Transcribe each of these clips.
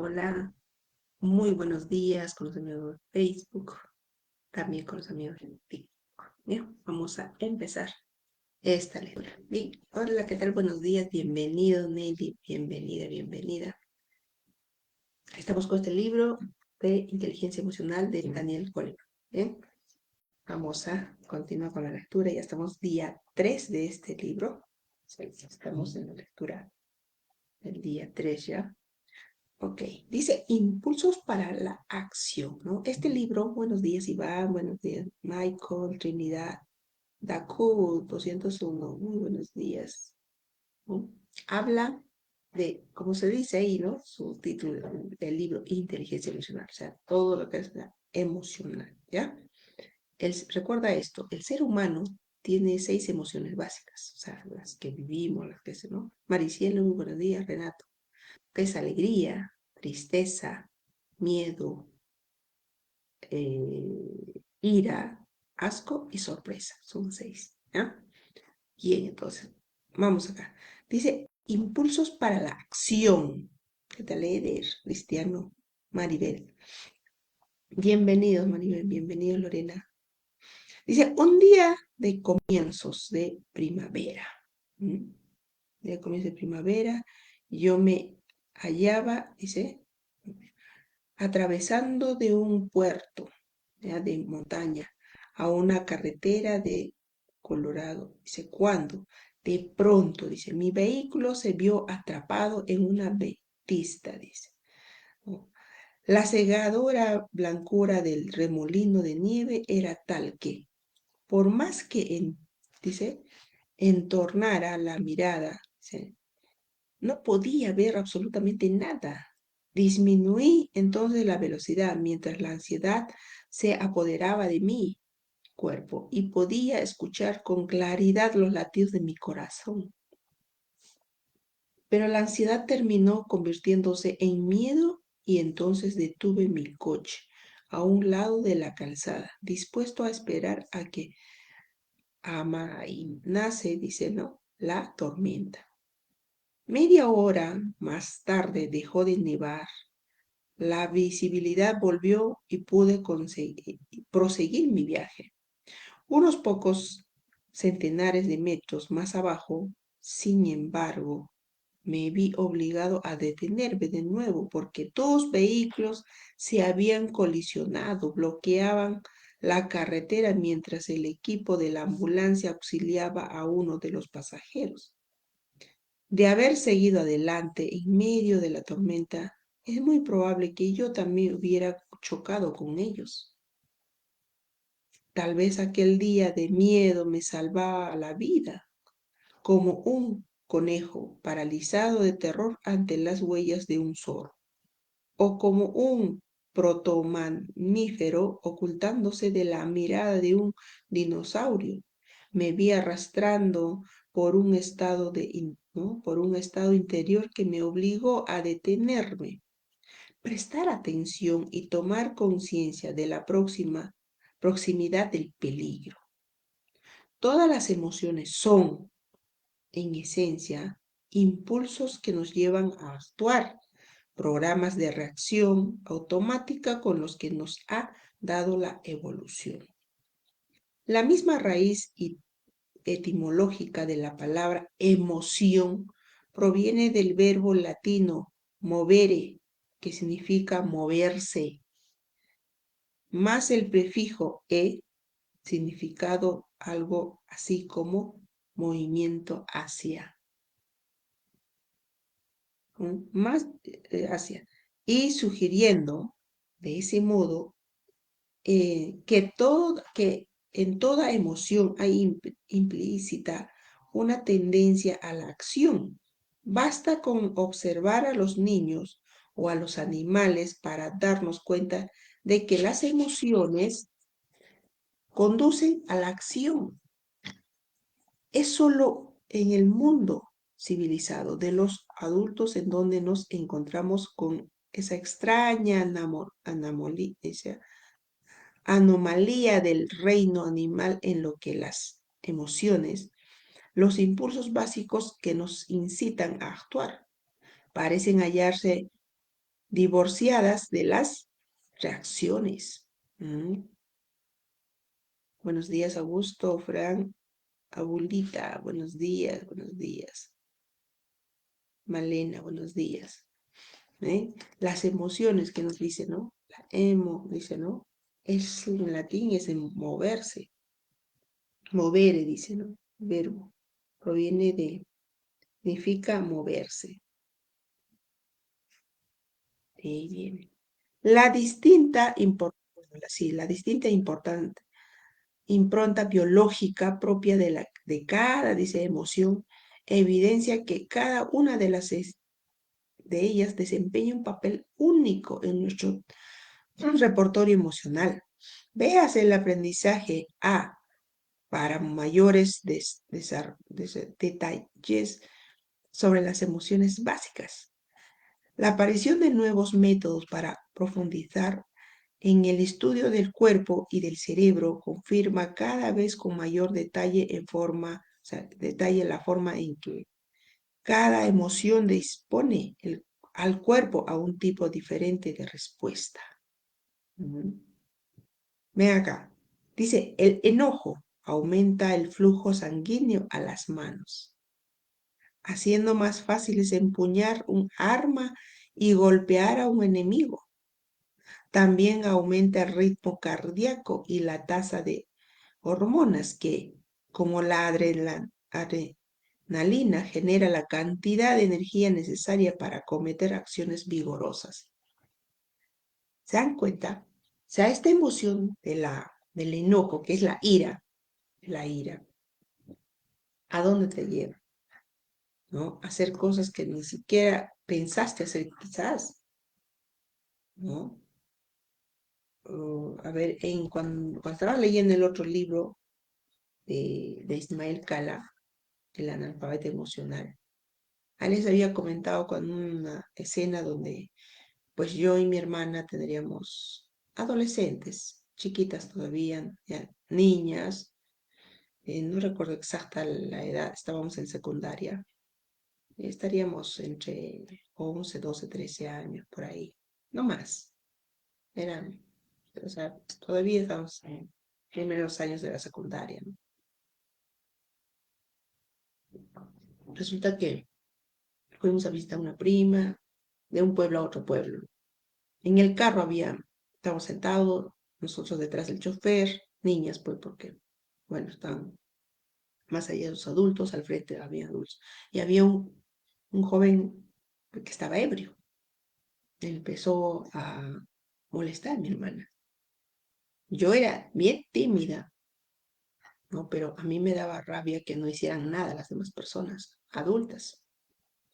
Hola, muy buenos días con los amigos de Facebook, también con los amigos de TikTok. Bien, vamos a empezar esta lectura. Bien, hola, ¿qué tal? Buenos días, bienvenido Nelly, bienvenida. Estamos con este libro de inteligencia emocional de Daniel Goleman. Bien, vamos a continuar con la lectura. Ya estamos día 3 de este libro. Sí, estamos en la lectura del día 3 ya. Ok, dice impulsos para la acción, ¿no? Este libro, buenos días Iván, buenos días Michael, Trinidad, Daku 201, muy buenos días, ¿no? Habla de, como se dice ahí, ¿no? Su título del libro, Inteligencia Emocional, o sea, todo lo que es la emocional, ¿ya? Recuerda esto, el ser humano tiene 6 emociones básicas, o sea, las que vivimos, las que se, ¿no? Maricielo, muy buenos días, Renato, que es alegría, tristeza, miedo, ira, asco y sorpresa. Son 6. ¿Ya? Bien, entonces, vamos acá. Dice, impulsos para la acción. ¿Qué tal leer, Cristiano? Maribel. Bienvenidos, Maribel. Bienvenidos, Lorena. Dice, un día de comienzos de primavera. ¿Mm? De comienzo de primavera, yo me hallaba, dice, atravesando de un puerto, ¿ya? De montaña a una carretera de Colorado. Dice, ¿cuándo? De pronto, dice, mi vehículo se vio atrapado en una pista, dice. ¿No? La cegadora blancura del remolino de nieve era tal que, por más que, dice, entornara la mirada, dice, no podía ver absolutamente nada. Disminuí entonces la velocidad mientras la ansiedad se apoderaba de mi cuerpo y podía escuchar con claridad los latidos de mi corazón. Pero la ansiedad terminó convirtiéndose en miedo y entonces detuve mi coche a un lado de la calzada, dispuesto a esperar a que amainase, dice, no, la tormenta. Media hora más tarde dejó de nevar. La visibilidad volvió y pude proseguir mi viaje. Unos pocos centenares de metros más abajo, sin embargo, me vi obligado a detenerme de nuevo porque 2 vehículos se habían colisionado, bloqueaban la carretera mientras el equipo de la ambulancia auxiliaba a uno de los pasajeros. De haber seguido adelante en medio de la tormenta, es muy probable que yo también hubiera chocado con ellos. Tal vez aquel día de miedo me salvaba la vida, como un conejo paralizado de terror ante las huellas de un zorro, o como un protomamífero ocultándose de la mirada de un dinosaurio. Me vi arrastrando por un estado ¿no? por un estado interior que me obligó a detenerme, prestar atención y tomar conciencia de la proximidad del peligro. Todas las emociones son, en esencia, impulsos que nos llevan a actuar, programas de reacción automática con los que nos ha dado la evolución. La misma raíz etimológica de la palabra emoción proviene del verbo latino movere, que significa moverse, más el prefijo significado algo así como movimiento hacia, más hacia, y sugiriendo de ese modo que en toda emoción hay implícita una tendencia a la acción. Basta con observar a los niños o a los animales para darnos cuenta de que las emociones conducen a la acción. Es solo en el mundo civilizado de los adultos en donde nos encontramos con esa extraña anomalía del reino animal en lo que las emociones, los impulsos básicos que nos incitan a actuar, parecen hallarse divorciadas de las reacciones. Buenos días, Augusto, Fran, Abulita, buenos días, buenos días. Malena, buenos días. Las emociones que nos dice, ¿no? La emo, dice, ¿no? Es en latín, es en moverse. Movere, dice, ¿no? Verbo. Proviene de, significa moverse. De ahí viene. La distinta, la distinta importante impronta biológica propia de cada, dice, emoción, evidencia que cada una de ellas desempeña un papel único en nuestro repertorio emocional. Veas el aprendizaje A para mayores detalles sobre las emociones básicas. La aparición de nuevos métodos para profundizar en el estudio del cuerpo y del cerebro confirma cada vez con mayor detalle detalle la forma en que cada emoción dispone al cuerpo a un tipo diferente de respuesta. Ven acá. Dice, el enojo aumenta el flujo sanguíneo a las manos, haciendo más fáciles empuñar un arma y golpear a un enemigo. También aumenta el ritmo cardíaco y la tasa de hormonas que, como la adrenalina, genera la cantidad de energía necesaria para cometer acciones vigorosas. ¿Se dan cuenta? O sea, esta emoción del enojo, que es la ira, ¿a dónde te lleva? ¿No? Hacer cosas que ni siquiera pensaste hacer quizás, ¿no? A ver, cuando estaba leyendo el otro libro de Ismael Cala, El analfabeto emocional, a les había comentado con una escena donde pues yo y mi hermana tendríamos adolescentes, chiquitas todavía, ya, niñas, no recuerdo exacta la edad, estábamos en secundaria, estaríamos entre 11, 12, 13 años, por ahí, no más. Eran, o sea, todavía estábamos en primeros años de la secundaria, ¿no? Resulta que fuimos a visitar a una prima de un pueblo a otro pueblo. En el carro estábamos sentados, nosotros detrás del chofer, niñas, pues, porque, bueno, estaban más allá de los adultos, al frente había adultos. Y había un joven que estaba ebrio. Empezó a molestar a mi hermana. Yo era bien tímida, ¿no? Pero a mí me daba rabia que no hicieran nada las demás personas, adultas,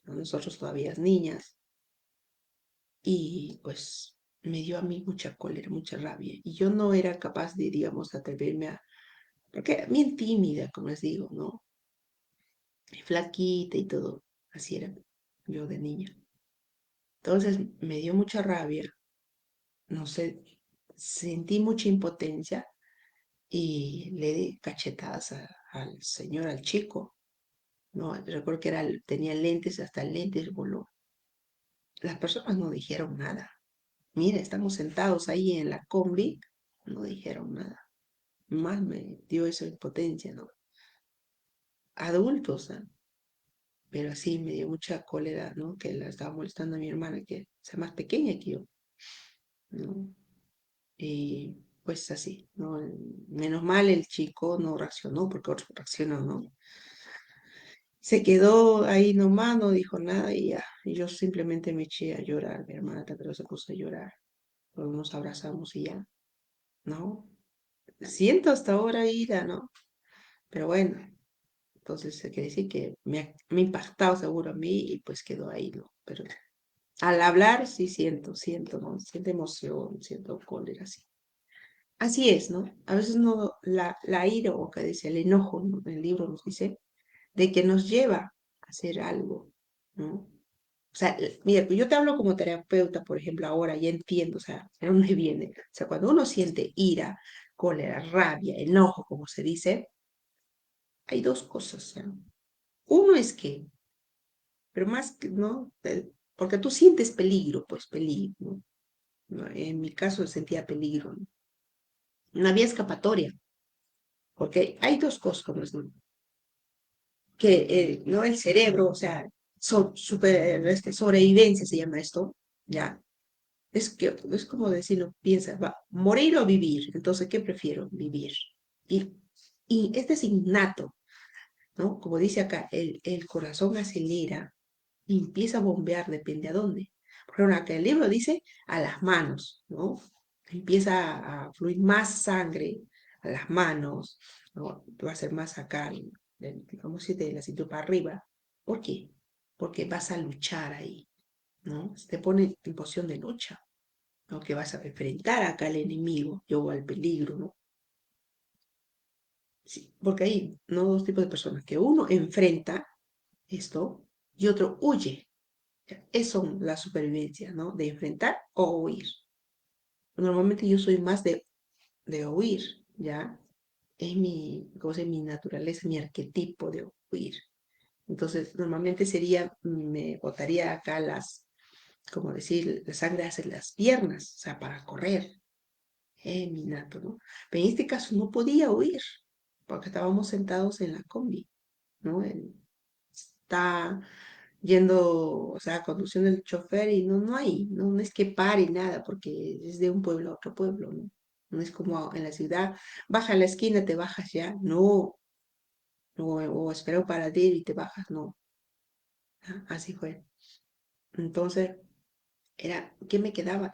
¿no? Nosotros todavía niñas. Y pues me dio a mí mucha cólera, mucha rabia. Y yo no era capaz de, digamos, atreverme porque era bien tímida, como les digo, ¿no? Flaquita y todo. Así era yo de niña. Entonces me dio mucha rabia, no sé, sentí mucha impotencia y le di cachetadas al señor, al chico, ¿no? Recuerdo que tenía lentes, hasta el lentes voló. Las personas no dijeron nada. Mira, estamos sentados ahí en la combi, no dijeron nada. Más me dio esa impotencia, ¿no? Adultos, ¿ah? Pero sí me dio mucha cólera, ¿no? Que la estaba molestando a mi hermana, que es más pequeña que yo, ¿no? Y pues así, ¿no? Menos mal el chico no reaccionó, porque otros reaccionan, ¿no? Se quedó ahí nomás, no dijo nada y ya. Y yo simplemente me eché a llorar. Mi hermana también se puso a llorar. Luego nos abrazamos y ya, ¿no? Siento hasta ahora ira, ¿no? Pero bueno, entonces quiere decir que me ha impactado seguro a mí y pues quedó ahí, ¿no? Pero al hablar sí siento, ¿no? Siento emoción, siento cólera, sí. Así es, ¿no? A veces no, la ira o que dice el enojo, ¿no? El libro nos dice, de que nos lleva a hacer algo, ¿no? O sea, mira, yo te hablo como terapeuta, por ejemplo, ahora ya entiendo, o sea, de dónde viene. O sea, cuando uno siente ira, cólera, rabia, enojo, como se dice, hay dos cosas, ¿no? Uno es que, pero más que, ¿no? porque tú sientes peligro, pues peligro, ¿no? ¿No? En mi caso sentía peligro, ¿no? No había escapatoria, porque hay dos cosas, ¿no? Que ¿no? El cerebro, o sea, sobrevivencia se llama esto, ¿ya? Es como decirlo, piensa, va, morir o vivir. Entonces, ¿qué prefiero? Vivir. Y, y este es innato, ¿no? Como dice acá, el corazón acelera y empieza a bombear, depende a dónde. Por ejemplo, acá el libro dice a las manos, ¿no? Empieza a fluir más sangre a las manos, ¿no? Va a ser más acá, digamos, de la cintura para arriba. ¿Por qué? Porque vas a luchar ahí, ¿no? Se te pone en posición de lucha, ¿no? Que vas a enfrentar acá al enemigo o al peligro, ¿no? Sí, porque hay, ¿no? Dos tipos de personas, que uno enfrenta esto y otro huye. Eso es la supervivencia, ¿no? De enfrentar o huir. Normalmente yo soy más de huir, ¿ya? Es mi, ¿cómo se llama? Mi naturaleza, mi arquetipo de huir. Entonces, normalmente sería, me botaría acá como decir, la sangre hacia las piernas, o sea, para correr, mi nato, ¿no? Pero en este caso no podía huir, porque estábamos sentados en la combi, ¿no? Está yendo, o sea, conduciendo el chofer y no hay, no es que pare nada, porque es de un pueblo a otro pueblo, ¿no? No es como en la ciudad, baja a la esquina, te bajas ya, no, o espera un paradero y te bajas, no, así fue. Entonces, ¿qué me quedaba?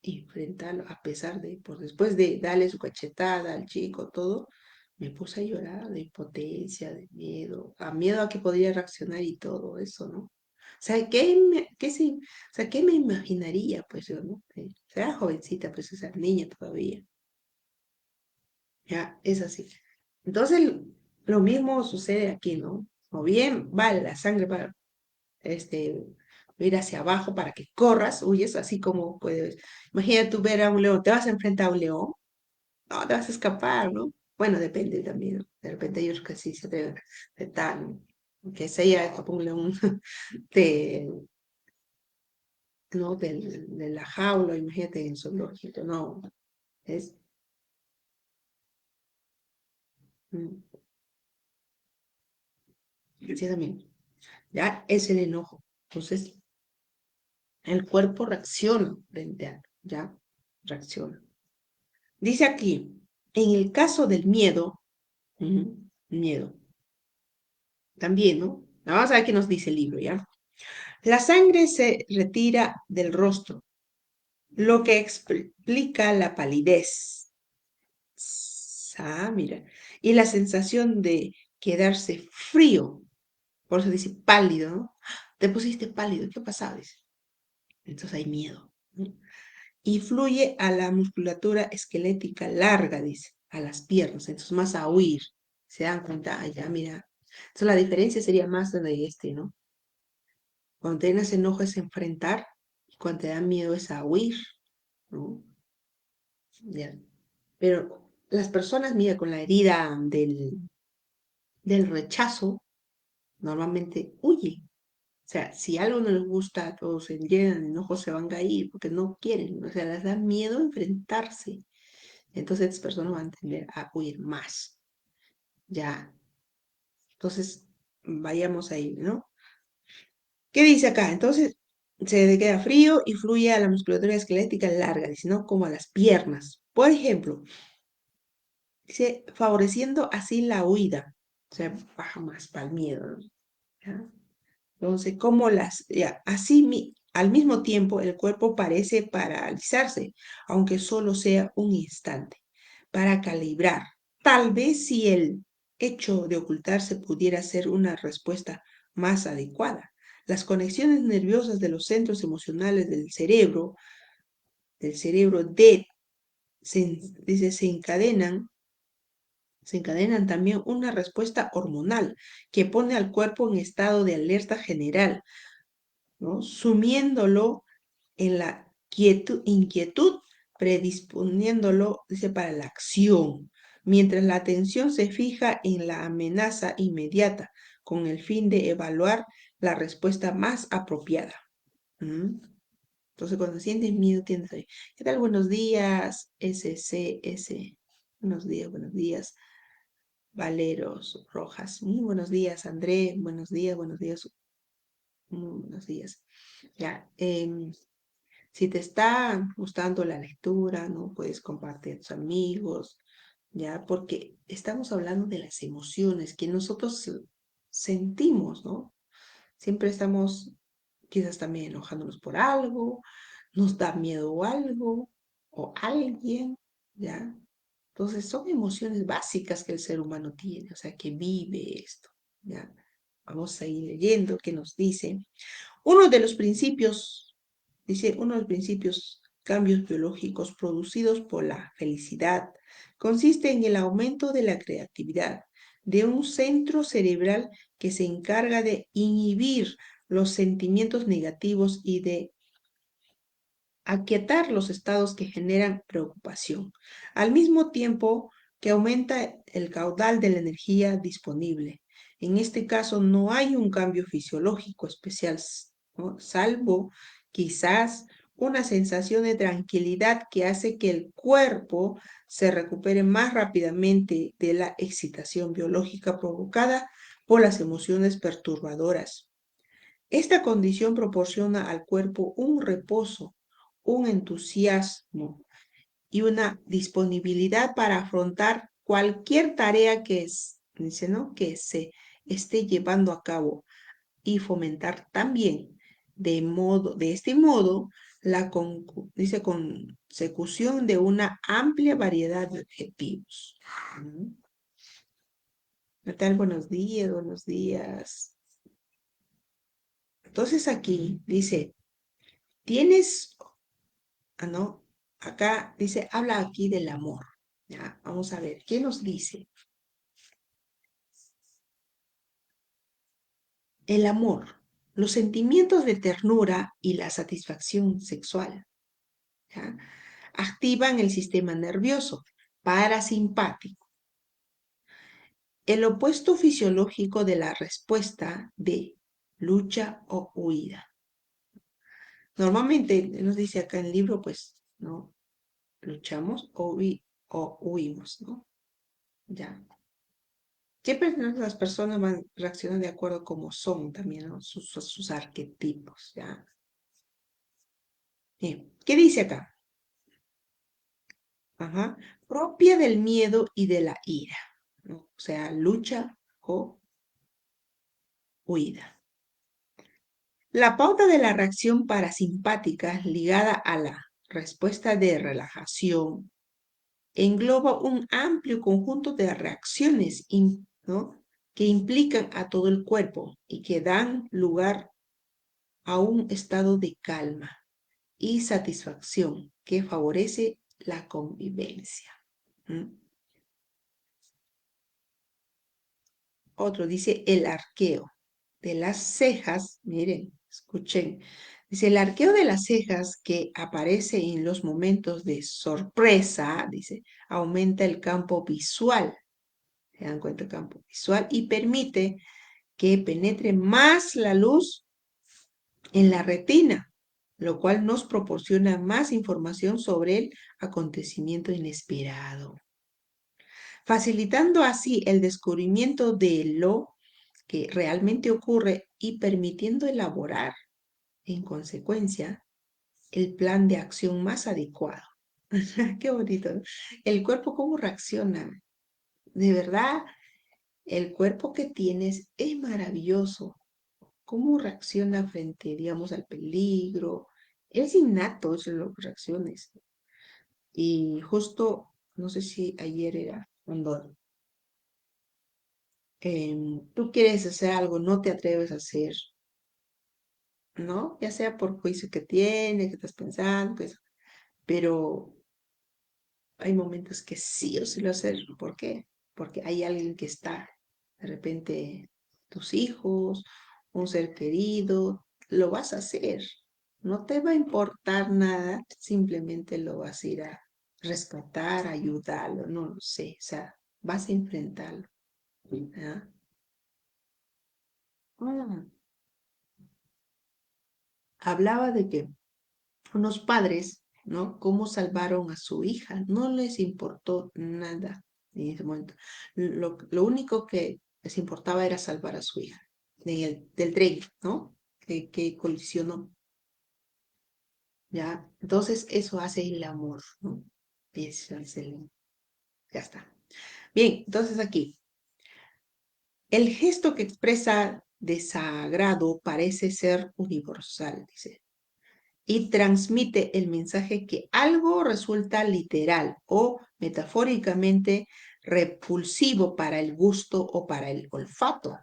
Enfrentarlo, a pesar de, por después de darle su cachetada al chico, todo, me puse a llorar de impotencia, de miedo, a miedo a que podría reaccionar y todo eso, ¿no? O sea, o sea, ¿qué me imaginaría, pues yo, ¿no? Era jovencita, pues, o sea, niña todavía, ya, es así. Entonces, lo mismo sucede aquí, ¿no? O bien va la sangre para, este, ir hacia abajo para que corras, huyes, así como puedes. Imagina tú ver a un león, te vas a enfrentar a un león, no, te vas a escapar, ¿no? Bueno, depende también, ¿no? De repente ellos que sí se te dan, que sea como un león de, ¿no? De la jaula, imagínate en zoológico, no, es, mm, sí, también, ya es el enojo. Entonces, el cuerpo reacciona frente a, ya, reacciona. Dice aquí, en el caso del miedo, miedo, también, ¿no? Vamos a ver qué nos dice el libro, ¿ya? La sangre se retira del rostro, lo que explica la palidez. Mira. Y la sensación de quedarse frío. Por eso dice pálido, ¿no? Te pusiste pálido, ¿qué pasa? Dice. Entonces hay miedo, ¿no? Y fluye a la musculatura esquelética larga, dice, a las piernas, entonces más a huir. Se dan cuenta, ya, mira. Entonces la diferencia sería más de este, ¿no? Cuando tienes enojo es enfrentar, y cuando te da miedo es a huir, ¿no? Ya. Pero las personas, mira, con la herida del rechazo, normalmente huyen. O sea, si algo no les gusta o se llenan de enojo, se van a ir porque no quieren. O sea, les da miedo enfrentarse. Entonces, estas personas van a tender a huir más. Ya. Entonces, vayamos ahí, ¿no? ¿Qué dice acá? Entonces, se queda frío y fluye a la musculatura esquelética larga, dice, ¿no? Como a las piernas. Por ejemplo, dice, favoreciendo así la huida. O sea, baja más para el miedo, ¿no? ¿Ya? Entonces, ya, así al mismo tiempo el cuerpo parece paralizarse, aunque solo sea un instante, para calibrar. Tal vez si el hecho de ocultarse pudiera ser una respuesta más adecuada. Las conexiones nerviosas de los centros emocionales del cerebro D, dice, se encadenan también una respuesta hormonal que pone al cuerpo en estado de alerta general, ¿no? Sumiéndolo en la inquietud, predisponiéndolo, dice, para la acción, mientras la atención se fija en la amenaza inmediata, con el fin de evaluar la respuesta más apropiada. ¿Mm? Entonces, cuando sientes miedo, tienes ahí. ¿Qué tal? Buenos días, SCS. Buenos días, Valeros Rojas. Muy buenos días, André. Buenos días, muy buenos días. Ya, si te está gustando la lectura, ¿no? Puedes compartir a tus amigos, ¿ya? Porque estamos hablando de las emociones que nosotros sentimos, ¿no? Siempre estamos quizás también enojándonos por algo, nos da miedo algo o alguien, ¿ya? Entonces son emociones básicas que el ser humano tiene, o sea, que vive esto, ¿ya? Vamos a ir leyendo qué nos dice. Uno de los principios, dice, uno de los principios cambios biológicos producidos por la felicidad consiste en el aumento de la creatividad de un centro cerebral que se encarga de inhibir los sentimientos negativos y de aquietar los estados que generan preocupación, al mismo tiempo que aumenta el caudal de la energía disponible. En este caso no hay un cambio fisiológico especial, ¿no? Salvo quizás una sensación de tranquilidad que hace que el cuerpo se recupere más rápidamente de la excitación biológica provocada por las emociones perturbadoras. Esta condición proporciona al cuerpo un reposo, un entusiasmo y una disponibilidad para afrontar cualquier tarea dice, ¿no? Que se esté llevando a cabo y fomentar también de este modo la dice, consecución de una amplia variedad de objetivos. ¿Mm? ¿Qué tal? Buenos días, buenos días. Entonces aquí dice, tienes ¿no? Acá dice, habla aquí del amor. ¿Ya? Vamos a ver, ¿qué nos dice? El amor, los sentimientos de ternura y la satisfacción sexual, ¿ya? Activan el sistema nervioso parasimpático, el opuesto fisiológico de la respuesta de lucha o huida. Normalmente nos dice acá en el libro, pues, ¿no? Luchamos o huimos, ¿no? Ya. Siempre las personas van a reaccionar de acuerdo a cómo son también, ¿no? Sus arquetipos, ¿ya? Bien, ¿qué dice acá? Ajá. Propia del miedo y de la ira, ¿no? O sea, lucha o huida. La pauta de la reacción parasimpática ligada a la respuesta de relajación engloba un amplio conjunto de reacciones, ¿no? Que implican a todo el cuerpo y que dan lugar a un estado de calma y satisfacción que favorece la convivencia. ¿Mm? Otro dice el arqueo de las cejas, miren, escuchen, dice el arqueo de las cejas que aparece en los momentos de sorpresa, dice, aumenta el campo visual, se dan cuenta el campo visual y permite que penetre más la luz en la retina, lo cual nos proporciona más información sobre el acontecimiento inesperado, facilitando así el descubrimiento de lo que realmente ocurre y permitiendo elaborar, en consecuencia, el plan de acción más adecuado. Qué bonito, ¿no? El cuerpo, ¿cómo reacciona? De verdad, el cuerpo que tienes es maravilloso. ¿Cómo reacciona frente, digamos, al peligro? Es innato eso, las reacciones. Y justo, no sé si ayer era cuando tú quieres hacer algo, no te atreves a hacer, ¿no? Ya sea por juicio que tienes, que estás pensando, pero hay momentos que sí o sí lo hacer. ¿Por qué? Porque hay alguien que está, de repente, tus hijos, un ser querido, lo vas a hacer. No te va a importar nada, simplemente lo vas a ir a rescatar, a ayudarlo, no lo sé, o sea, vas a enfrentarlo. ¿Ya? Ah, hablaba de que unos padres, ¿no? Cómo salvaron a su hija, no les importó nada en ese momento. Lo único que les importaba era salvar a su hija del tren, ¿no? Que colisionó, ¿ya? Entonces eso hace el amor, ¿no? Eso hace ya está. Bien, entonces aquí, el gesto que expresa desagrado parece ser universal, dice, y transmite el mensaje que algo resulta literal o metafóricamente repulsivo para el gusto o para el olfato.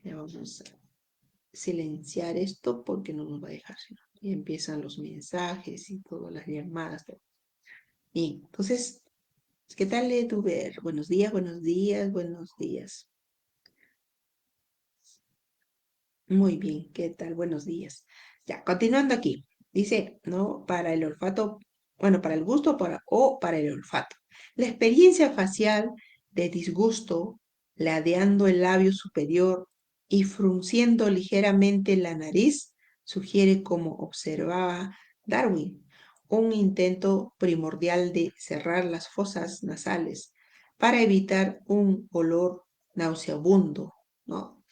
Ya vamos a silenciar esto porque no nos va a dejar. Y empiezan los mensajes y todas las llamadas. Bien, entonces, ¿qué tal, Eduber? Buenos días, buenos días, buenos días. Muy bien, ¿qué tal? Buenos días. Ya, continuando aquí. Dice, ¿no? Para el olfato, bueno, para el gusto o para el olfato. La experiencia facial de disgusto, ladeando el labio superior y frunciendo ligeramente la nariz, sugiere, como observaba Darwin, un intento primordial de cerrar las fosas nasales para evitar un olor nauseabundo, ¿no?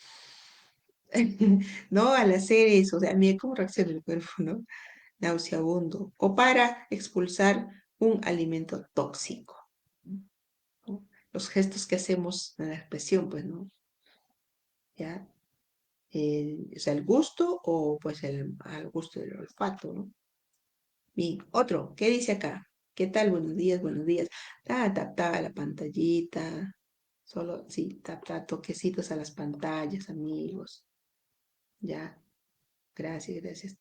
¿No? Al hacer eso, o sea, mira cómo reacciona el cuerpo, ¿no? Nauseabundo, o para expulsar un alimento tóxico, ¿no? Los gestos que hacemos en la expresión, pues, ¿no? ¿Ya? O sea, el gusto o pues al gusto del olfato, ¿no? Bien, otro, ¿qué dice acá? ¿Qué tal? Buenos días, buenos días. La pantallita, solo, sí, toquecitos a las pantallas, amigos, ya, gracias, gracias,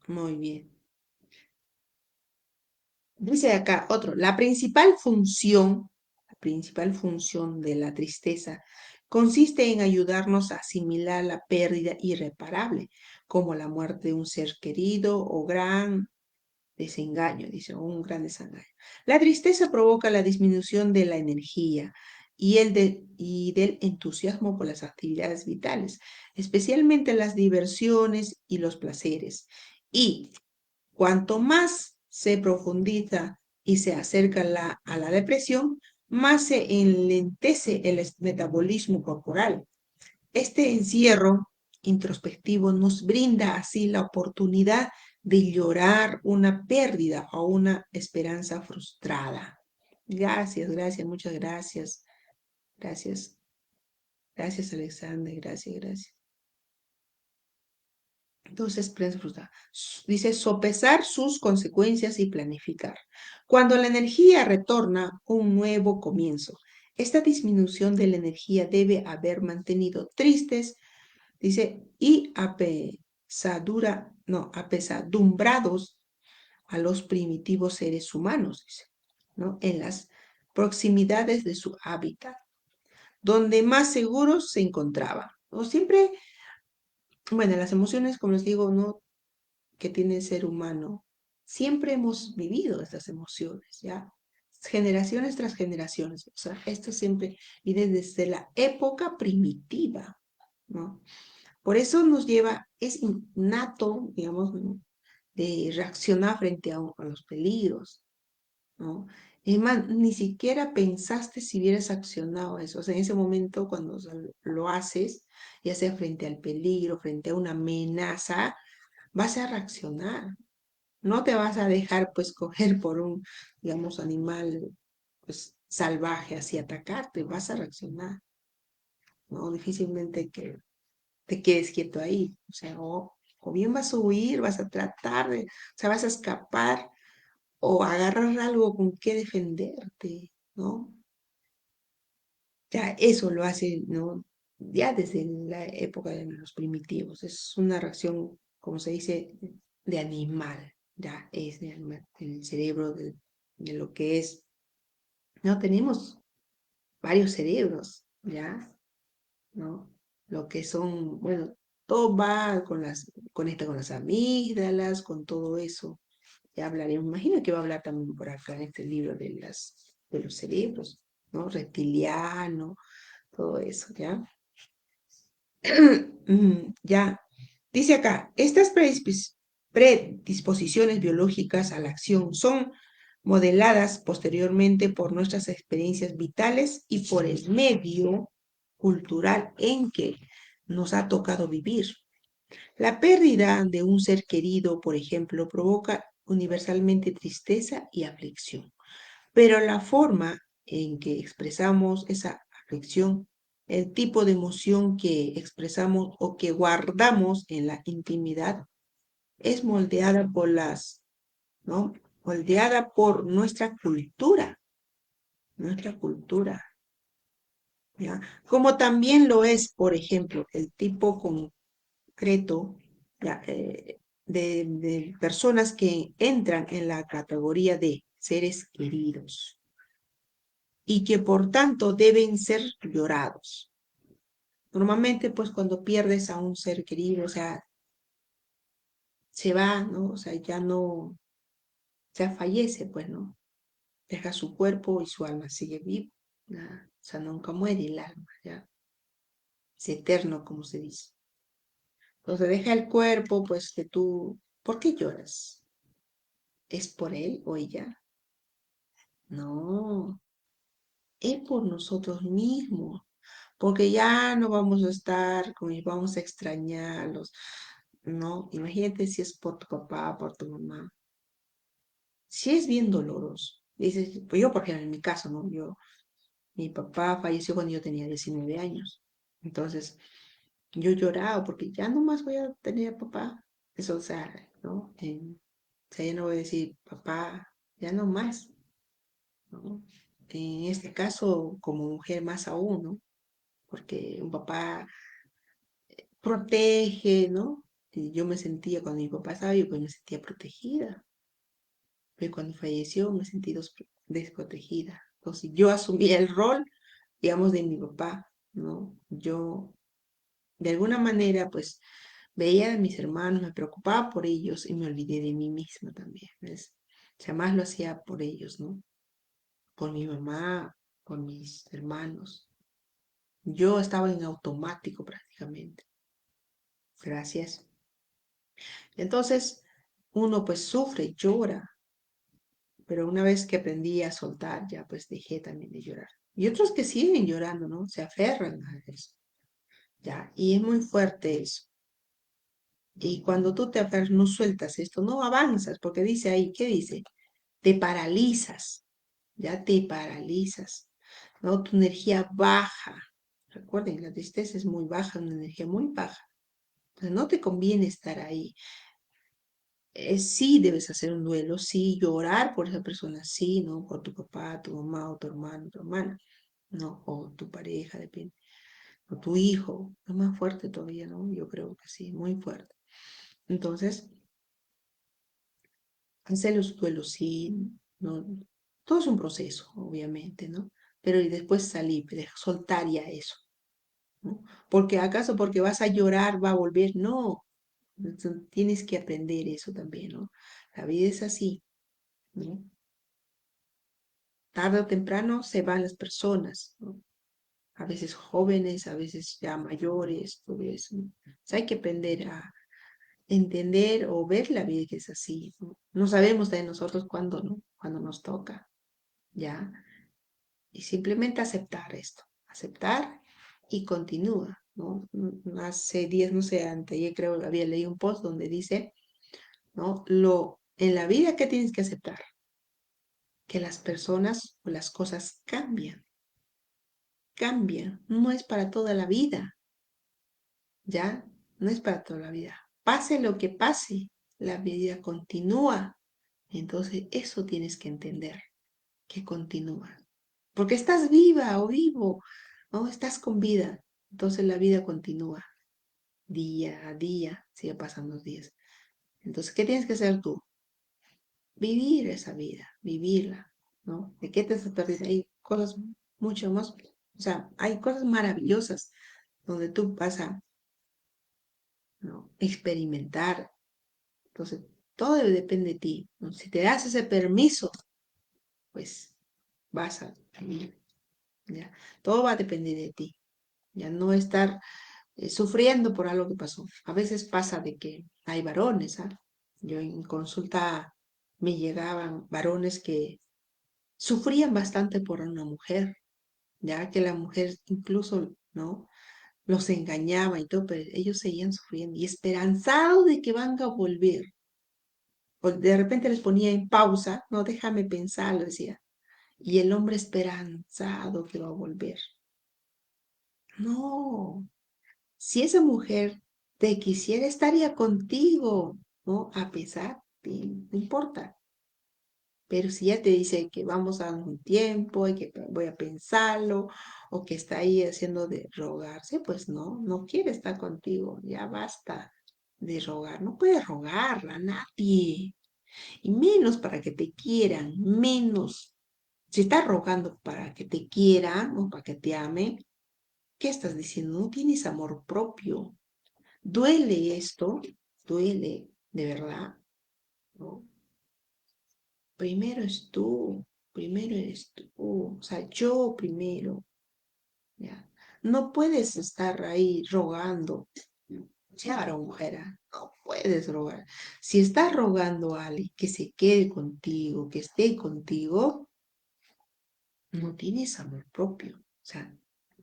muy bien. Dice acá otro, la principal función de la tristeza consiste en ayudarnos a asimilar la pérdida irreparable, como la muerte de un ser querido o gran desengaño, dice, un gran desengaño. La tristeza provoca la disminución de la energía y del entusiasmo por las actividades vitales, especialmente las diversiones y los placeres. Y cuanto más se profundiza y se acerca a la depresión, más se enlentece el metabolismo corporal. Este encierro introspectivo nos brinda así la oportunidad de llorar una pérdida o una esperanza frustrada. Gracias, gracias, muchas gracias. Gracias, gracias, Alexander, gracias, gracias. Entonces, dice sopesar sus consecuencias y planificar. Cuando la energía retorna, un nuevo comienzo. Esta disminución de la energía debe haber mantenido tristes, dice, y apesadumbrados a los primitivos seres humanos, dice, ¿no? En las proximidades de su hábitat, donde más seguros se encontraban. ¿No? Siempre, bueno, las emociones, como les digo, no que tiene el ser humano. Siempre hemos vivido estas emociones, ¿ya? Generaciones tras generaciones. O sea, esto siempre viene desde la época primitiva, ¿no? Por eso nos lleva, es innato, digamos, ¿no? De reaccionar frente a los peligros, ¿no? Es más, ni siquiera pensaste si hubieras accionado eso. O sea, en ese momento cuando lo haces, ya sea frente al peligro, frente a una amenaza, vas a reaccionar. No te vas a dejar pues coger por un, digamos, animal pues salvaje así atacarte, vas a reaccionar, ¿no? Difícilmente que te quedes quieto ahí, o sea, o bien vas a huir, vas a tratar de, o sea, vas a escapar o agarrar algo con que defenderte, ¿no? Ya eso lo hace, ¿no? Ya desde la época de los primitivos, es una reacción, como se dice, de animal, ya es de animal, el cerebro de lo que es, no tenemos varios cerebros, ya, ¿no? Lo que son, bueno, todo va conecta con las amígdalas, con todo eso. Ya hablaré, me imagino que va a hablar también por acá en este libro de los cerebros, ¿no? Reptiliano, todo eso, ¿ya? Ya, dice acá, estas predisposiciones biológicas a la acción son modeladas posteriormente por nuestras experiencias vitales y por el medio cultural en que nos ha tocado vivir. La pérdida de un ser querido, por ejemplo, provoca universalmente tristeza y aflicción, pero la forma en que expresamos esa aflicción, el tipo de emoción que expresamos o que guardamos en la intimidad, es moldeada por ¿no? Moldeada por nuestra cultura, ¿ya? Como también lo es, por ejemplo, el tipo concreto, ¿ya? De personas que entran en la categoría de seres queridos y que por tanto deben ser llorados. Normalmente, pues cuando pierdes a un ser querido, o sea, se va, ¿no? O sea, ya no, o sea, fallece, pues, ¿no? Deja su cuerpo y su alma sigue viva, ¿ya? O sea, nunca muere el alma, ya, es eterno, como se dice. Entonces deja el cuerpo, pues que tú, ¿por qué lloras? ¿Es por él o ella? No, es por nosotros mismos, porque ya no vamos a estar, como vamos a extrañarlos, ¿no? Imagínate si es por tu papá, por tu mamá. Si es bien doloroso. Dices, pues yo, por ejemplo, en mi caso, ¿no? Mi papá falleció cuando yo tenía 19 años. Entonces, yo lloraba porque ya no más voy a tener a papá. Eso, o sea, ¿no? O sea, ya no voy a decir, papá, ya no más, ¿no? En este caso, como mujer más aún, ¿no? Porque un papá protege, ¿no? Y yo me sentía, cuando mi papá estaba yo pues me sentía protegida, pero cuando falleció me sentí desprotegida. Entonces yo asumí el rol, digamos, de mi papá, ¿no? Yo, de alguna manera, pues, veía a mis hermanos, me preocupaba por ellos y me olvidé de mí misma también, ¿ves? O sea, más lo hacía por ellos, ¿no? Por mi mamá, por mis hermanos. Yo estaba en automático prácticamente. Gracias. Entonces, uno pues sufre, llora, pero una vez que aprendí a soltar, ya pues dejé también de llorar. Y otros que siguen llorando, ¿no? Se aferran a eso, ya. Y es muy fuerte eso. Y cuando tú te aferras, no sueltas esto, no avanzas, porque dice ahí, ¿qué dice? Te paralizas, ya te paralizas, ¿no? Tu energía baja. Recuerden, la tristeza es muy baja, una energía muy baja. Entonces no te conviene estar ahí. Sí debes hacer un duelo, sí llorar por esa persona, sí, ¿no? Por tu papá, tu mamá o tu hermano, tu hermana, ¿no? O tu pareja, depende. O tu hijo, es más fuerte todavía, ¿no? Yo creo que sí, muy fuerte. Entonces, hacer los duelos, sí, ¿no? Todo es un proceso, obviamente, ¿no? Pero y después salir, soltar ya eso, ¿no? Porque acaso porque vas a llorar va a volver, no. Entonces, tienes que aprender eso también, ¿no? La vida es así, ¿no? Tarde o temprano se van las personas, ¿no? A veces jóvenes, a veces ya mayores, todo eso, ¿no? O sea, hay que aprender a entender o ver la vida que es así, ¿no? No sabemos de nosotros cuándo, ¿no? Cuando nos toca, ¿ya? Y simplemente aceptar esto, aceptar y continúa, ¿no? Hace días, no sé, anteayer creo que había leído un post donde dice, ¿no? En la vida que tienes que aceptar, que las personas o las cosas cambian, cambian, no es para toda la vida, ¿ya? No es para toda la vida. Pase lo que pase, la vida continúa. Entonces, eso tienes que entender, que continúa. Porque estás viva o vivo, ¿no? Estás con vida. Entonces la vida continúa día a día, sigue pasando los días. Entonces, ¿qué tienes que hacer tú? Vivir esa vida, vivirla, ¿no? ¿De qué te estás perdiendo? Hay cosas mucho más, o sea, hay cosas maravillosas donde tú vas a, ¿no? Experimentar. Entonces, todo depende de ti, ¿no? Si te das ese permiso, pues vas a vivir, ¿ya? Todo va a depender de ti, ya no estar sufriendo por algo que pasó. A veces pasa de que hay varones, ¿ah? Yo en consulta me llegaban varones que sufrían bastante por una mujer, ya que la mujer incluso, ¿no? Los engañaba y todo, pero ellos seguían sufriendo y esperanzados de que van a volver. O de repente les ponía en pausa, no, déjame pensar, lo decía. Y el hombre esperanzado que va a volver. No, si esa mujer te quisiera, estaría contigo, ¿no? A pesar de, no importa. Pero si ya te dice que vamos a un tiempo y que voy a pensarlo, o que está ahí haciendo de rogarse, pues no, no quiere estar contigo, ya basta de rogar, no puedes rogar a nadie, y menos para que te quieran, menos. Si estás rogando para que te quieran o para que te amen, ¿qué estás diciendo? No tienes amor propio. Duele esto, duele, de verdad, ¿no? Primero eres tú, o sea, yo primero, ¿ya? No puedes estar ahí rogando, sea varón o mujer, ¿ah? No puedes rogar. Si estás rogando a alguien que se quede contigo, que esté contigo, no tienes amor propio, o sea,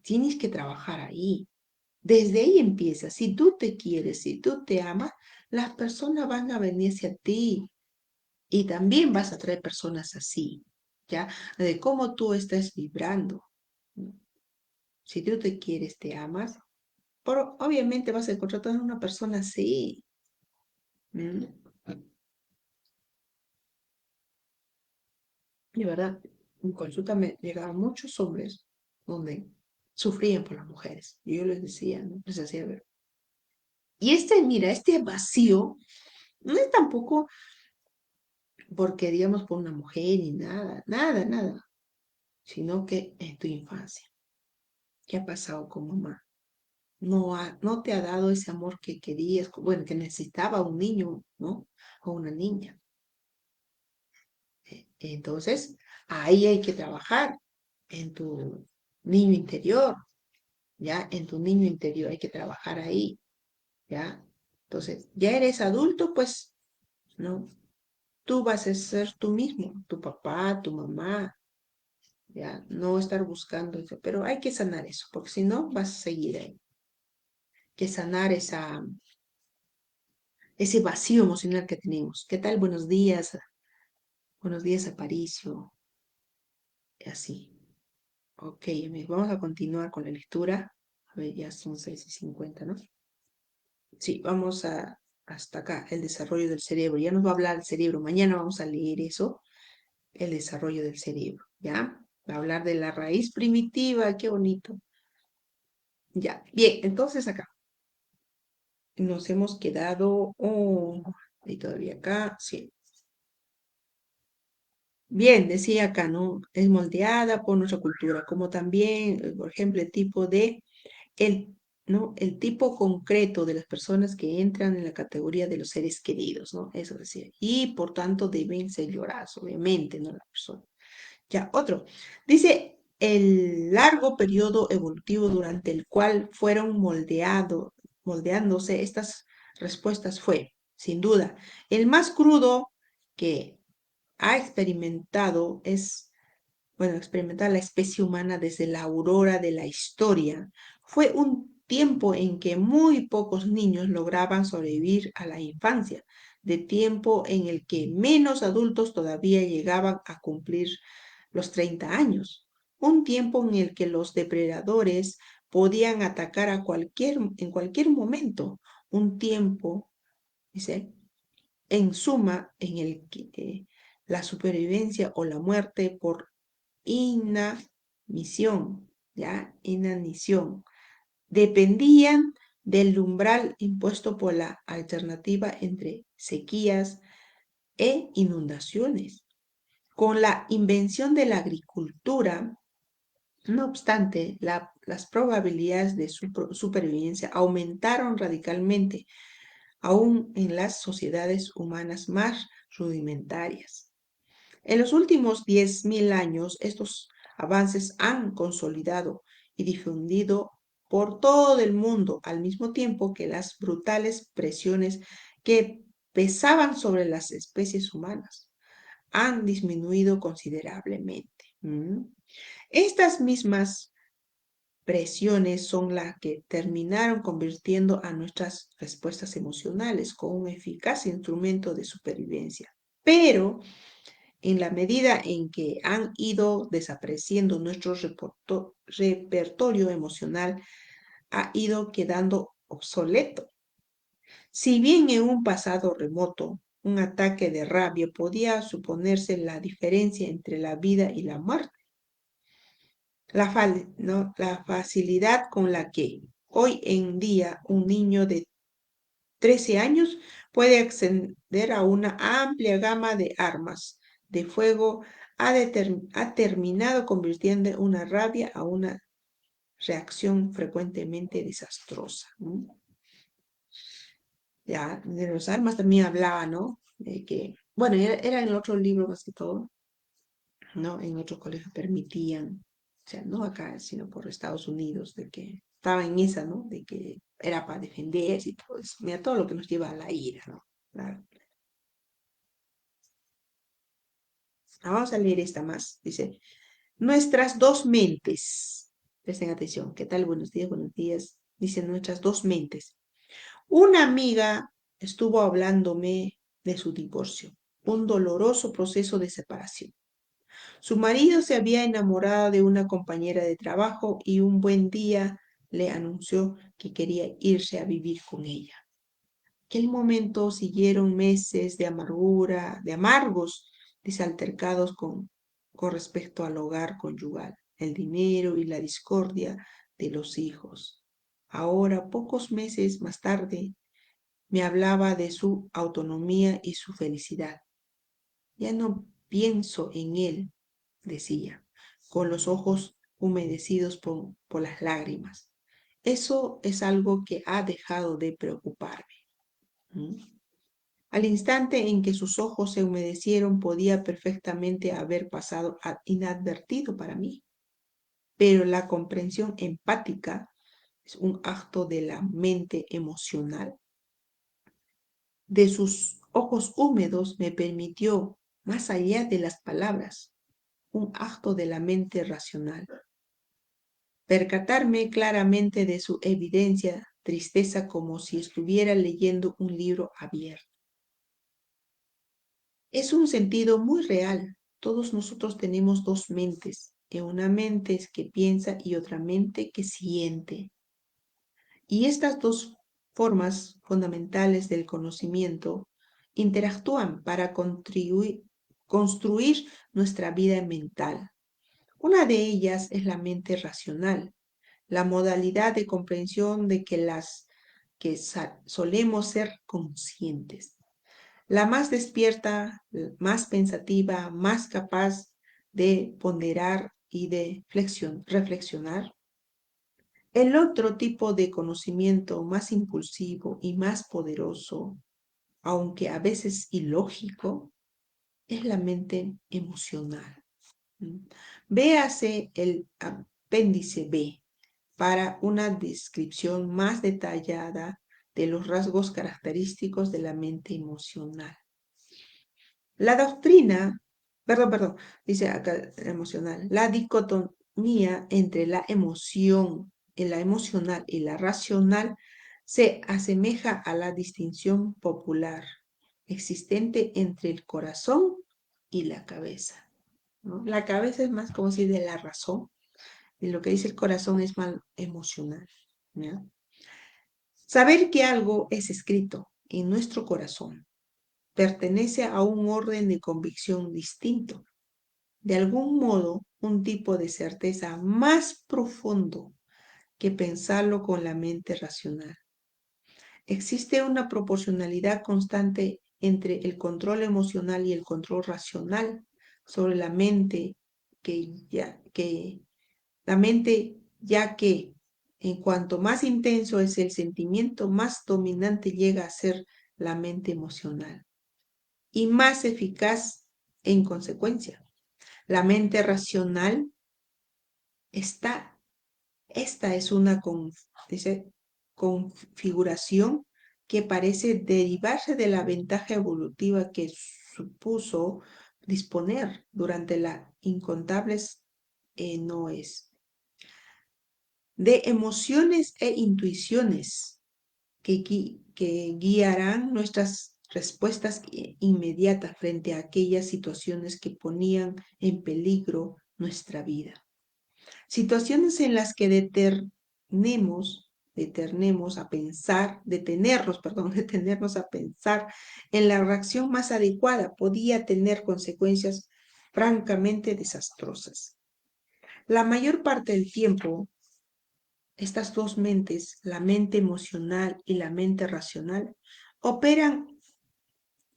tienes que trabajar ahí. Desde ahí empieza. Si tú te quieres, si tú te amas, las personas van a venir hacia ti. Y también vas a traer personas así, ¿ya? De cómo tú estás vibrando. ¿No? Si tú te quieres, te amas, pero obviamente vas a encontrar toda una persona así. ¿Mm? De verdad, en consulta me llegaban muchos hombres donde sufrían por las mujeres. Y yo les decía, ¿no? Les hacía ver. Y mira, este vacío no es tampoco porque, digamos, por una mujer ni nada, nada, nada, sino que en tu infancia. ¿Qué ha pasado con mamá? No te ha dado ese amor que querías, bueno, que necesitaba un niño, ¿no? O una niña. Entonces, ahí hay que trabajar en tu niño interior, ¿ya? En tu niño interior hay que trabajar ahí, ¿ya? Entonces, ya eres adulto, pues, ¿no? Tú vas a ser tú mismo, tu papá, tu mamá, ¿ya? No estar buscando eso, pero hay que sanar eso, porque si no, vas a seguir ahí. Hay que sanar ese vacío emocional que tenemos. ¿Qué tal? Buenos días, Aparicio. Así. Ok, amigos, vamos a continuar con la lectura. A ver, ya son 6:50, ¿no? Sí, vamos hasta acá, el desarrollo del cerebro. Ya nos va a hablar el cerebro. Mañana vamos a leer eso, el desarrollo del cerebro, ¿ya? Va a hablar de la raíz primitiva, qué bonito. Ya, bien, entonces acá nos hemos quedado, y todavía acá, sí. Bien, decía acá, ¿no? Es moldeada por nuestra cultura, como también, por ejemplo, el, ¿no? El tipo concreto de las personas que entran en la categoría de los seres queridos, ¿no? Eso decía. Y por tanto deben ser lloradas, obviamente, ¿no? La persona. Ya, otro. Dice, el largo periodo evolutivo durante el cual fueron moldeándose estas respuestas fue, sin duda, el más crudo que ha experimentado experimentar la especie humana desde la aurora de la historia. Fue un tiempo en que muy pocos niños lograban sobrevivir a la infancia, de tiempo en el que menos adultos todavía llegaban a cumplir los 30 años, un tiempo en el que los depredadores podían atacar en cualquier momento, un tiempo, dice, en suma, en el que la supervivencia o la muerte por inanición, ¿ya? Inanición. Dependían del umbral impuesto por la alternativa entre sequías e inundaciones. Con la invención de la agricultura, no obstante, las probabilidades de supervivencia aumentaron radicalmente, aún en las sociedades humanas más rudimentarias. En los últimos 10.000 años, estos avances han consolidado y difundido por todo el mundo, al mismo tiempo que las brutales presiones que pesaban sobre las especies humanas han disminuido considerablemente. Estas mismas presiones son las que terminaron convirtiendo a nuestras respuestas emocionales con un eficaz instrumento de supervivencia. Pero en la medida en que han ido desapareciendo nuestro repertorio emocional, ha ido quedando obsoleto. Si bien en un pasado remoto, un ataque de rabia podía suponerse la diferencia entre la vida y la muerte, la facilidad con la que hoy en día un niño de 13 años puede acceder a una amplia gama de armas de fuego ha terminado convirtiendo una rabia a una reacción frecuentemente desastrosa. Ya, de los armas también hablaba, ¿no? De que, bueno, era en otro libro más que todo, ¿no? En otros colegios permitían, o sea, no acá, sino por Estados Unidos, de que estaba en esa, ¿no? De que era para defenderse y todo eso. Mira, todo lo que nos lleva a la ira, ¿no? Claro. Vamos a leer esta más. Dice, nuestras dos mentes. Presten atención. ¿Qué tal? Buenos días, buenos días. Dice, nuestras dos mentes. Una amiga estuvo hablándome de su divorcio, un doloroso proceso de separación. Su marido se había enamorado de una compañera de trabajo y un buen día le anunció que quería irse a vivir con ella. Aquel momento siguieron meses de amargura, de amargos desaltercados con respecto al hogar conyugal, el dinero y la discordia de los hijos. Ahora, pocos meses más tarde, me hablaba de su autonomía y su felicidad. Ya no pienso en él, decía, con los ojos humedecidos por las lágrimas. Eso es algo que ha dejado de preocuparme. ¿Mm? Al instante en que sus ojos se humedecieron, podía perfectamente haber pasado inadvertido para mí, pero la comprensión empática es un acto de la mente emocional. De sus ojos húmedos me permitió, más allá de las palabras, un acto de la mente racional. Percatarme claramente de su evidencia tristeza como si estuviera leyendo un libro abierto. Es un sentido muy real. Todos nosotros tenemos dos mentes, una mente que piensa y otra mente que siente. Y estas dos formas fundamentales del conocimiento interactúan para construir nuestra vida mental. Una de ellas es la mente racional, la modalidad de comprensión de que solemos ser conscientes. La más despierta, más pensativa, más capaz de ponderar y de reflexionar. El otro tipo de conocimiento más impulsivo y más poderoso, aunque a veces ilógico, es la mente emocional. Véase el apéndice B para una descripción más detallada de los rasgos característicos de la mente emocional. La doctrina, dice acá emocional, la dicotomía entre la emoción, la emocional y la racional se asemeja a la distinción popular existente entre el corazón y la cabeza, ¿no? La cabeza es más como si de la razón y lo que dice el corazón es más emocional, ¿no? Saber que algo es escrito en nuestro corazón pertenece a un orden de convicción distinto, de algún modo un tipo de certeza más profundo que pensarlo con la mente racional. Existe una proporcionalidad constante entre el control emocional y el control racional sobre la mente ya que en cuanto más intenso es el sentimiento, más dominante llega a ser la mente emocional y más eficaz en consecuencia. La mente racional está Esta es una dice, configuración que parece derivarse de la ventaja evolutiva que supuso disponer durante las incontables noes de emociones e intuiciones que guiarán nuestras respuestas inmediatas frente a aquellas situaciones que ponían en peligro nuestra vida. Situaciones en las que detenernos a pensar, detenernos a pensar en la reacción más adecuada podía tener consecuencias francamente desastrosas. La mayor parte del tiempo, estas dos mentes, la mente emocional y la mente racional, operan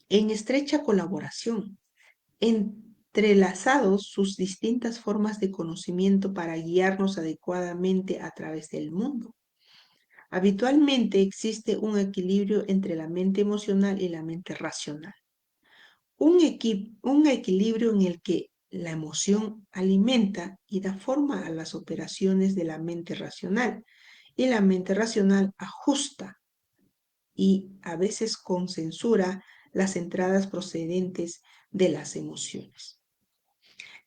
en estrecha colaboración, entrelazados sus distintas formas de conocimiento para guiarnos adecuadamente a través del mundo. Habitualmente existe un equilibrio entre la mente emocional y la mente racional. Un equilibrio en el que la emoción alimenta y da forma a las operaciones de la mente racional y la mente racional ajusta y a veces con censura las entradas procedentes de las emociones.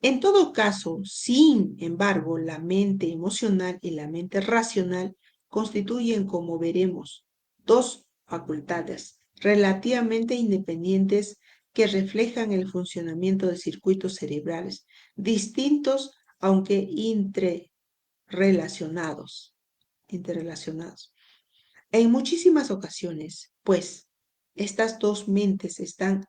En todo caso, sin embargo, la mente emocional y la mente racional constituyen, como veremos, dos facultades relativamente independientes que reflejan el funcionamiento de circuitos cerebrales distintos, aunque interrelacionados. En muchísimas ocasiones, pues, estas dos mentes están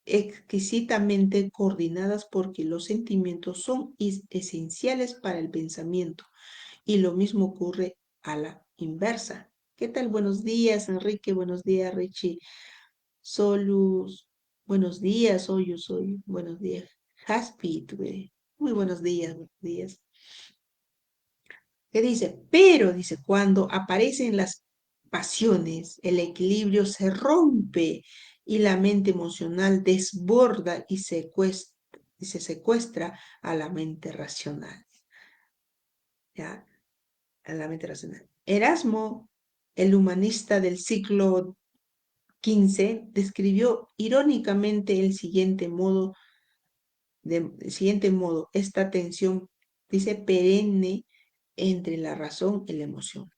exquisitamente coordinadas porque los sentimientos son esenciales para el pensamiento y lo mismo ocurre a la inversa. ¿Qué tal? Buenos días, Enrique. Buenos días, Richie. Solus. Buenos días, soy. Buenos días. Haspit, güey. Muy buenos días, buenos días. ¿Qué dice? Pero, dice, cuando aparecen las pasiones, el equilibrio se rompe y la mente emocional desborda y se secuestra a la mente racional. ¿Ya? A la mente racional. Erasmo, el humanista del siglo XV, describió irónicamente esta tensión, dice, perenne entre la razón y la emoción.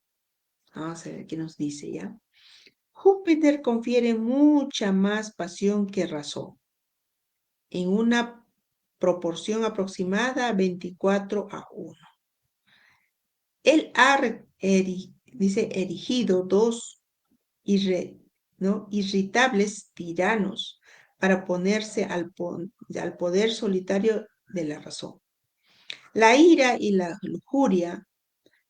Vamos a ver qué nos dice ya. Júpiter confiere mucha más pasión que razón, en una proporción aproximada 24:1. Él ha erigido dos irritables tiranos para ponerse al poder solitario de la razón. La ira y la lujuria.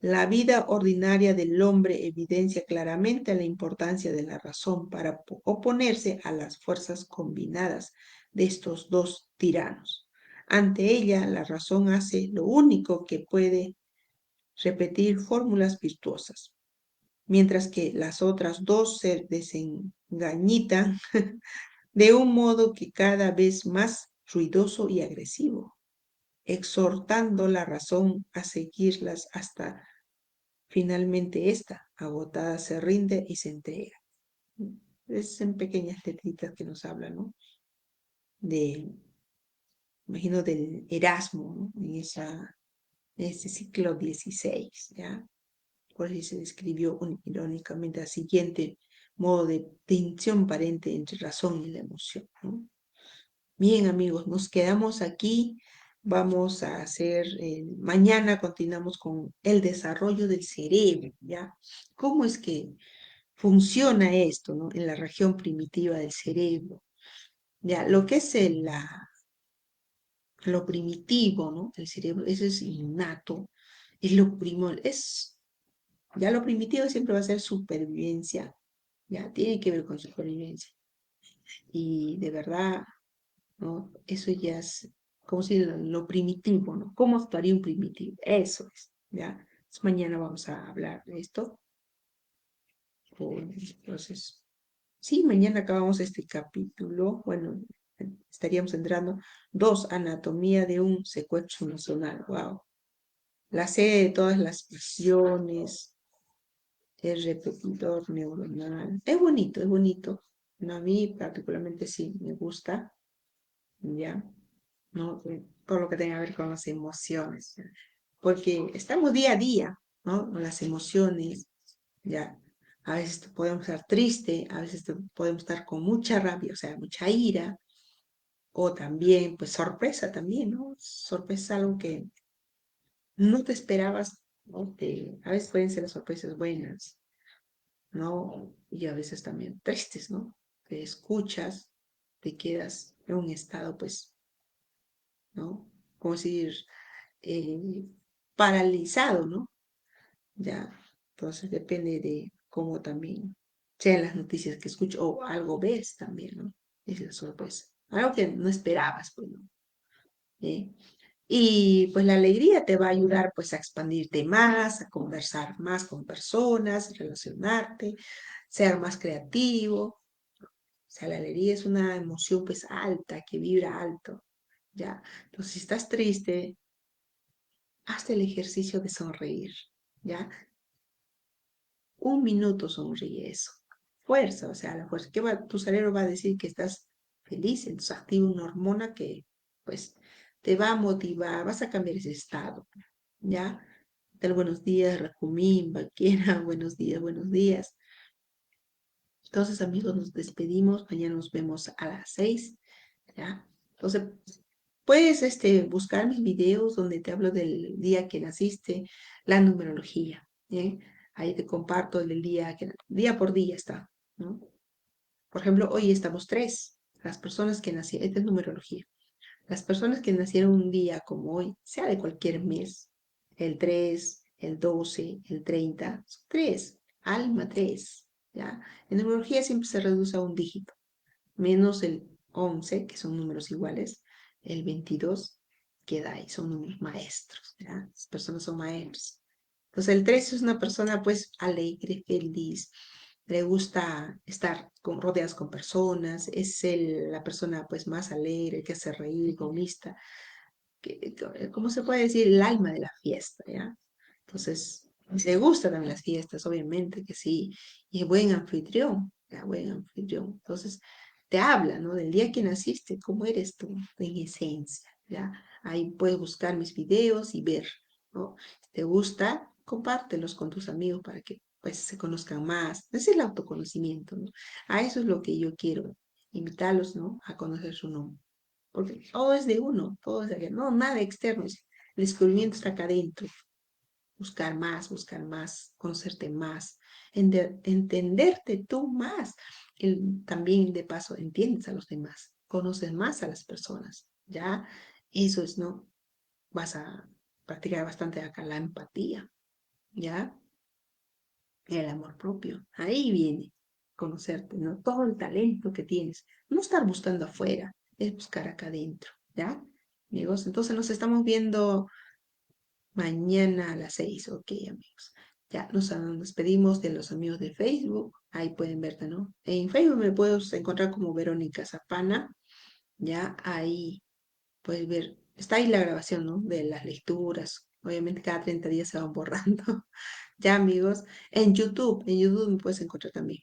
La vida ordinaria del hombre evidencia claramente la importancia de la razón para oponerse a las fuerzas combinadas de estos dos tiranos. Ante ella, la razón hace lo único que puede: repetir fórmulas virtuosas, mientras que las otras dos se desengañitan de un modo que cada vez más ruidoso y agresivo, exhortando la razón a seguirlas hasta finalmente esta, agotada, se rinde y se entrega. Es en pequeñas letritas que nos habla, ¿no? Imagino del Erasmo, ¿no? En ese siglo XVI, ¿ya? Por eso se describió irónicamente al siguiente modo de tensión aparente entre razón y la emoción, ¿no? Bien, amigos, nos quedamos aquí. Vamos a hacer, mañana continuamos con el desarrollo del cerebro, ¿ya? ¿Cómo es que funciona esto, ¿no? En la región primitiva del cerebro? Ya, lo que es lo primitivo, ¿no? El cerebro, eso es innato, es ya lo primitivo siempre va a ser supervivencia, ya, tiene que ver con supervivencia. Y de verdad, ¿no? Eso ya es, como si lo primitivo, ¿no? ¿Cómo actuaría un primitivo? Eso es, ¿ya? Entonces, mañana vamos a hablar de esto. Entonces, sí, mañana acabamos este capítulo. Bueno, estaríamos entrando 2, anatomía de un secuestro emocional. Wow. la serie de todas las pasiones, el repetidor neuronal. Es bonito, es bonito. No, a mí particularmente sí me gusta, ¿ya? ¿No? Todo lo que tenga que ver con las emociones, ¿ya? Porque estamos día a día, ¿no? Con las emociones, ¿ya? A veces podemos estar triste, a veces podemos estar con mucha rabia, o sea, mucha ira, o también, pues, sorpresa también, ¿no? Sorpresa es algo que no te esperabas, ¿no? A veces pueden ser las sorpresas buenas, ¿no? Y a veces también tristes, ¿no? Te escuchas, te quedas en un estado, pues, ¿no? Como decir, eh, paralizado, ¿no? Ya, entonces depende de cómo también sean las noticias que escucho o algo ves también, ¿no? Es la sorpresa. Algo que no esperabas, pues, ¿no? ¿Eh? Y pues la alegría te va a ayudar pues a expandirte más, a conversar más con personas, relacionarte, ser más creativo. O sea, la alegría es una emoción pues alta, que vibra alto, ¿ya? Entonces, si estás triste, haz el ejercicio de sonreír, ¿ya? Un minuto sonríe eso. Fuerza, o sea, la fuerza. Tu cerebro va a decir que estás feliz, entonces activa una hormona que pues te va a motivar, vas a cambiar ese estado, ¿ya? Tal buenos días, Rajumín, Vaquiera, buenos días, buenos días. Entonces, amigos, nos despedimos. Mañana nos vemos a las 6, ¿ya? Entonces, puedes buscar mis videos donde te hablo del día que naciste, la numerología, ¿eh? Ahí te comparto el día, día por día está, ¿no? Por ejemplo, hoy estamos tres, las personas que nacieron, esta es numerología, las personas que nacieron un día como hoy, sea de cualquier mes, el 3, el 12, el 30, son tres, alma 3, ¿ya? En numerología siempre se reduce a un dígito, menos el 11, que son números iguales, el 22 queda ahí, son números maestros, ¿ya? Las personas son maestros. Entonces el 3 es una persona pues alegre, feliz, le gusta estar rodeadas con personas, es la persona pues más alegre, que hace reír, bromista, ¿cómo se puede decir? El alma de la fiesta, ¿ya? Entonces, le gustan también las fiestas, obviamente que sí, y es buen anfitrión, ya, buen anfitrión. Entonces, te habla, ¿no? Del día que naciste, cómo eres tú en esencia, ¿ya? Ahí puedes buscar mis videos y ver, ¿no? Si te gusta, compártelos con tus amigos para que, pues, se conozcan más. Es el autoconocimiento, ¿no? A eso es lo que yo quiero, invitarlos, ¿no? A conocer su nombre. Porque todo es de uno, todo es de acá, no, nada externo. El descubrimiento está acá adentro. Buscar más, conocerte más, entenderte tú más. También de paso entiendes a los demás, conoces más a las personas, ¿ya? Eso es, ¿no? Vas a practicar bastante acá la empatía, ¿ya? El amor propio. Ahí viene conocerte, ¿no? Todo el talento que tienes. No estar buscando afuera, es buscar acá adentro, ¿ya? Amigos, entonces nos estamos viendo mañana a las 6, ok, amigos. Ya nos despedimos de los amigos de Facebook. Ahí pueden verte, ¿no? En Facebook me puedes encontrar como Verónica Zapana. Ya ahí puedes ver. Está ahí la grabación, ¿no? De las lecturas. Obviamente cada 30 días se van borrando. Ya, amigos. En YouTube me puedes encontrar también.